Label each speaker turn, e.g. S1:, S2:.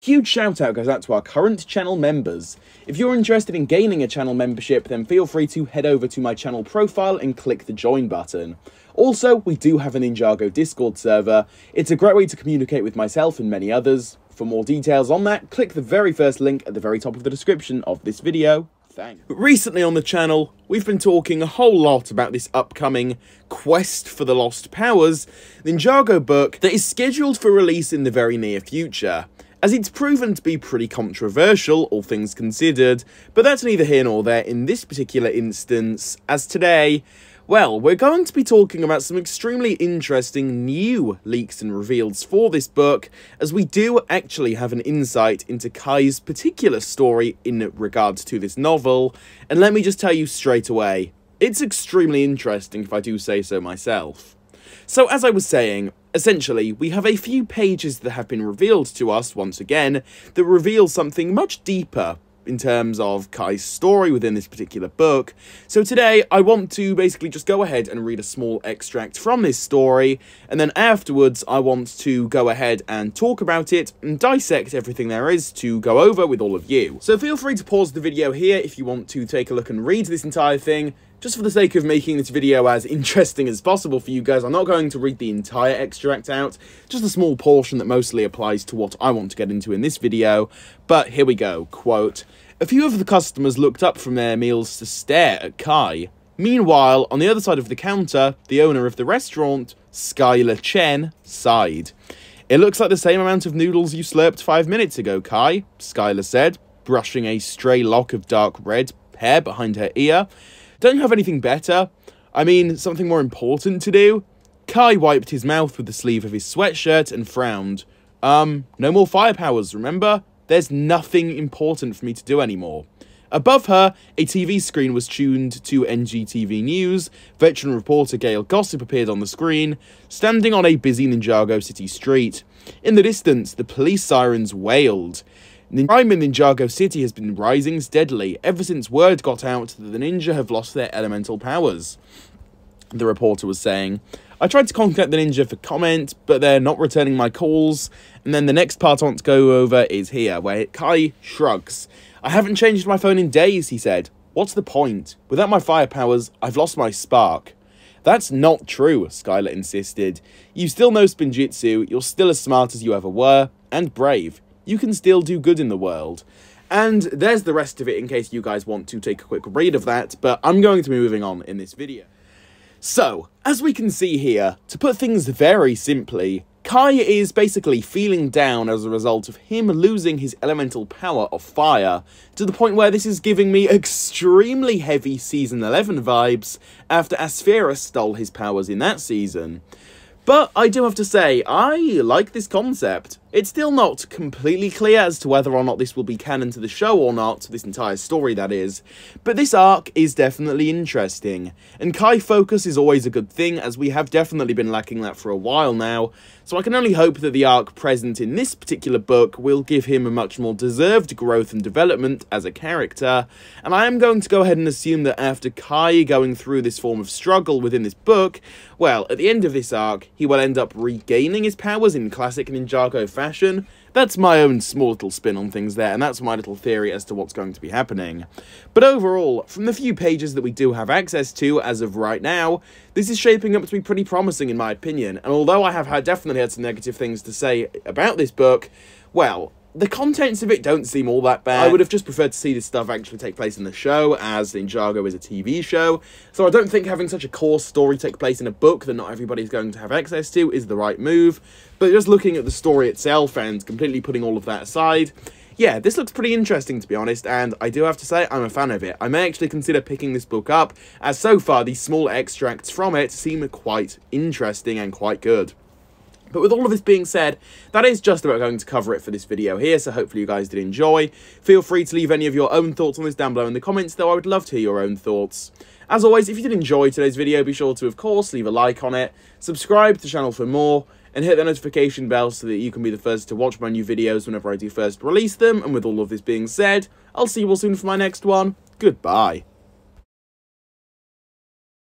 S1: Huge shout out goes out to our current channel members. If you're interested in gaining a channel membership, then feel free to head over to my channel profile and click the join button. Also, we do have a Ninjago Discord server. It's a great way to communicate with myself and many others. For more details on that, click the very first link at the very top of the description of this video. Thanks. Recently on the channel, we've been talking a whole lot about this upcoming Quest for the Lost Powers Ninjago book that is scheduled for release in the very near future, as it's proven to be pretty controversial, all things considered, but that's neither here nor there in this particular instance, as today, well, we're going to be talking about some extremely interesting new leaks and reveals for this book, as we do actually have an insight into Kai's particular story in regards to this novel, and let me just tell you straight away, it's extremely interesting if I do say so myself. So as I was saying, essentially, we have a few pages that have been revealed to us, once again, that reveal something much deeper in terms of Kai's story within this particular book. So today, I want to basically just go ahead and read a small extract from this story, and then afterwards, I want to go ahead and talk about it and dissect everything there is to go over with all of you. So feel free to pause the video here if you want to take a look and read this entire thing. Just for the sake of making this video as interesting as possible for you guys, I'm not going to read the entire extract out, just a small portion that mostly applies to what I want to get into in this video. But here we go, quote, "A few of the customers looked up from their meals to stare at Kai. Meanwhile, on the other side of the counter, the owner of the restaurant, Skylor Chen, sighed. 'It looks like the same amount of noodles you slurped 5 minutes ago, Kai,' Skylor said, brushing a stray lock of dark red hair behind her ear. 'Don't you have anything better? I mean, something more important to do?' Kai wiped his mouth with the sleeve of his sweatshirt and frowned. 'No more fire powers, remember? There's nothing important for me to do anymore.' Above her, a TV screen was tuned to NGTV News. Veteran reporter Gail Gossip appeared on the screen, standing on a busy Ninjago City street. In the distance, the police sirens wailed. Crime in Ninjago City has been rising steadily ever since word got out that the ninja have lost their elemental powers," the reporter was saying. "I tried to contact the ninja for comment, but they're not returning my calls." And then the next part I want to go over is here, where Kai shrugs. "I haven't changed my phone in days," he said. "What's the point? Without my fire powers, I've lost my spark." "That's not true," Skylor insisted. "You still know Spinjitzu, you're still as smart as you ever were, and brave. You can still do good in the world." And there's the rest of it in case you guys want to take a quick read of that, but I'm going to be moving on in this video. So, as we can see here, to put things very simply, Kai is basically feeling down as a result of him losing his elemental power of fire, to the point where this is giving me extremely heavy Season 11 vibes after Aspheera stole his powers in that season. But I do have to say, I like this concept. It's still not completely clear as to whether or not this will be canon to the show or not, this entire story that is, but this arc is definitely interesting, and Kai focus is always a good thing, as we have definitely been lacking that for a while now, so I can only hope that the arc present in this particular book will give him a much more deserved growth and development as a character, and I am going to go ahead and assume that after Kai going through this form of struggle within this book, well, at the end of this arc, he will end up regaining his powers in classic Ninjago fashion. That's my own small little spin on things there, and that's my little theory as to what's going to be happening. But overall, from the few pages that we do have access to as of right now, this is shaping up to be pretty promising in my opinion, and although I have definitely had some negative things to say about this book, well, the contents of it don't seem all that bad. I would have just preferred to see this stuff actually take place in the show, as Ninjago is a TV show, so I don't think having such a core story take place in a book that not everybody's going to have access to is the right move, but just looking at the story itself and completely putting all of that aside, yeah, this looks pretty interesting to be honest, and I do have to say I'm a fan of it. I may actually consider picking this book up, as so far these small extracts from it seem quite interesting and quite good. But with all of this being said, that is just about going to cover it for this video here, so hopefully you guys did enjoy. Feel free to leave any of your own thoughts on this down below in the comments, though I would love to hear your own thoughts. As always, if you did enjoy today's video, be sure to, of course, leave a like on it, subscribe to the channel for more, and hit the notification bell so that you can be the first to watch my new videos whenever I do first release them. And with all of this being said, I'll see you all soon for my next one. Goodbye.